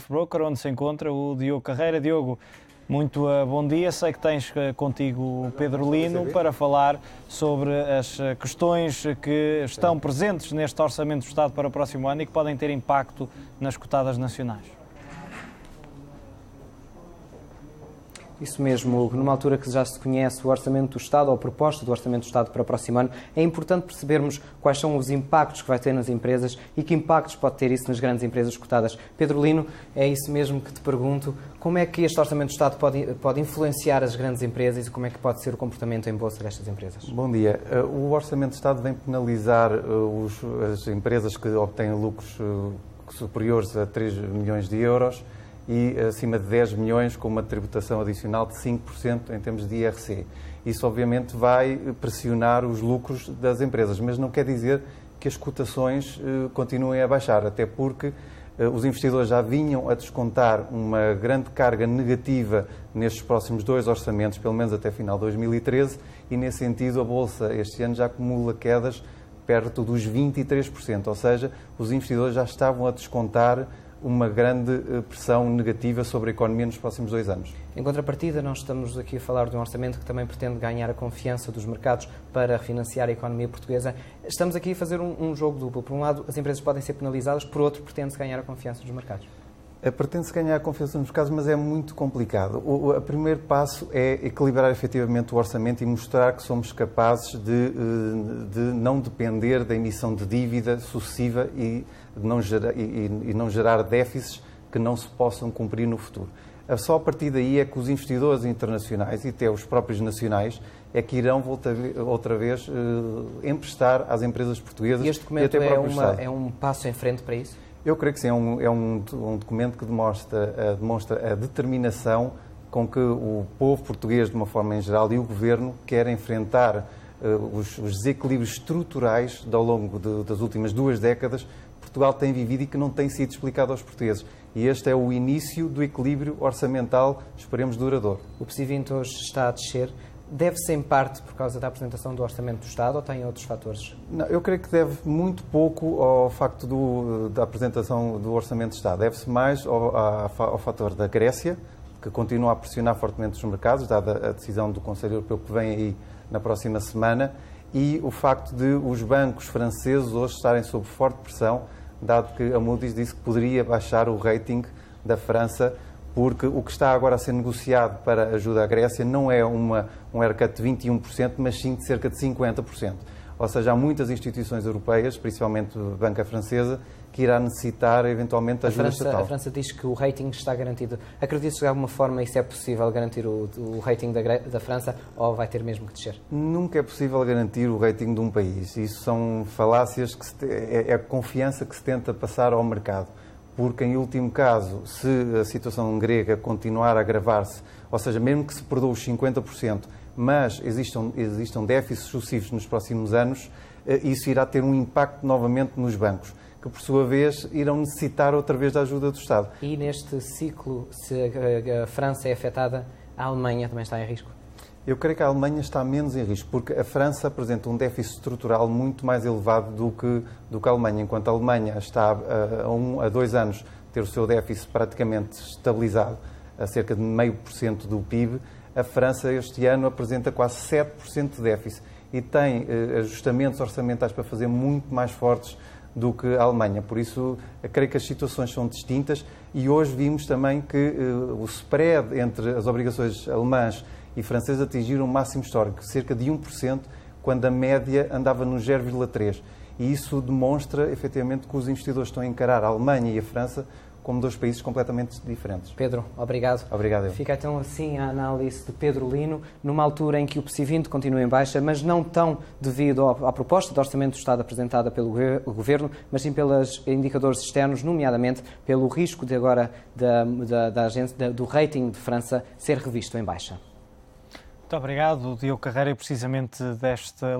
Broker, onde se encontra o Diogo Carreira. Diogo, muito bom dia. Sei que tens contigo o Pedro Lino para falar sobre as questões que estão presentes neste Orçamento do Estado para o próximo ano e que podem ter impacto nas cotadas nacionais. Isso mesmo, numa altura que já se conhece o Orçamento do Estado ou a proposta do Orçamento do Estado para o próximo ano, é importante percebermos quais são os impactos que vai ter nas empresas e que impactos pode ter isso nas grandes empresas cotadas. Pedro Lino, é isso mesmo que te pergunto. Como é que este Orçamento do Estado pode influenciar as grandes empresas e como é que pode ser o comportamento em bolsa destas empresas? Bom dia. O Orçamento do Estado vem penalizar as empresas que obtêm lucros superiores a 3 milhões de euros e acima de 10 milhões com uma tributação adicional de 5% em termos de IRC. Isso obviamente vai pressionar os lucros das empresas, mas não quer dizer que as cotações continuem a baixar, até porque os investidores já vinham a descontar uma grande carga negativa nestes próximos 2 orçamentos, pelo menos até final de 2013, e nesse sentido a Bolsa este ano já acumula quedas perto dos 23%, ou seja, os investidores já estavam a descontar uma grande pressão negativa sobre a economia nos próximos 2 anos. Em contrapartida, nós estamos aqui a falar de um orçamento que também pretende ganhar a confiança dos mercados para refinanciar a economia portuguesa. Estamos aqui a fazer um jogo duplo. Por um lado, as empresas podem ser penalizadas, por outro, pretende-se ganhar a confiança dos mercados. Pretende-se ganhar a confiança nos mercados, mas é muito complicado. O primeiro passo é equilibrar efetivamente o orçamento e mostrar que somos capazes de não depender da emissão de dívida sucessiva e não gerar déficits que não se possam cumprir no futuro. Só a partir daí é que os investidores internacionais e até os próprios nacionais é que irão outra vez emprestar às empresas portuguesas. E este documento é um passo em frente para isso? Eu creio que sim, é um documento que demonstra a determinação com que o povo português, de uma forma em geral, e o Governo querem enfrentar os desequilíbrios estruturais ao longo das últimas 2 décadas que Portugal tem vivido e que não tem sido explicado aos portugueses. E este é o início do equilíbrio orçamental, esperemos, duradouro. O PSI 20 hoje está a descer. Deve-se, em parte, por causa da apresentação do Orçamento do Estado ou tem outros fatores? Não, eu creio que deve muito pouco ao facto da apresentação do Orçamento do Estado. Deve-se mais ao fator da Grécia, que continua a pressionar fortemente os mercados, dada a decisão do Conselho Europeu que vem aí na próxima semana, e o facto de os bancos franceses hoje estarem sob forte pressão, dado que a Moody's disse que poderia baixar o rating da França, porque o que está agora a ser negociado para a ajuda à Grécia não é um haircut de 21%, mas sim de cerca de 50%. Ou seja, há muitas instituições europeias, principalmente a banca francesa, que irá necessitar eventualmente ajuda estatal. A França diz que o rating está garantido. Acredita-se de alguma forma isso é possível garantir o rating da França ou vai ter mesmo que descer? Nunca é possível garantir o rating de um país. Isso são falácias, é a confiança que se tenta passar ao mercado. Porque, em último caso, se a situação grega continuar a agravar-se, ou seja, mesmo que se perdoe os 50%, mas existam déficits sucessivos nos próximos anos, isso irá ter um impacto novamente nos bancos, que, por sua vez, irão necessitar outra vez da ajuda do Estado. E neste ciclo, se a França é afetada, a Alemanha também está em risco? Eu creio que a Alemanha está menos em risco, porque a França apresenta um déficit estrutural muito mais elevado do que a Alemanha. Enquanto a Alemanha está a 2 anos ter o seu déficit praticamente estabilizado a cerca de 0,5% do PIB, a França este ano apresenta quase 7% de déficit e tem ajustamentos orçamentais para fazer muito mais fortes do que a Alemanha. Por isso, creio que as situações são distintas e hoje vimos também que o spread entre as obrigações alemãs e francesas atingiram um máximo histórico, cerca de 1%, quando a média andava no 0,3%. E isso demonstra, efetivamente, que os investidores estão a encarar a Alemanha e a França como 2 países completamente diferentes. Pedro, obrigado. Obrigado. Fica então assim a análise de Pedro Lino, numa altura em que o PSI 20 continua em baixa, mas não tão devido à proposta de Orçamento do Estado apresentada pelo Governo, mas sim pelos indicadores externos, nomeadamente pelo risco de agora do rating de França ser revisto em baixa. Muito obrigado, Diogo Carreira, e precisamente desta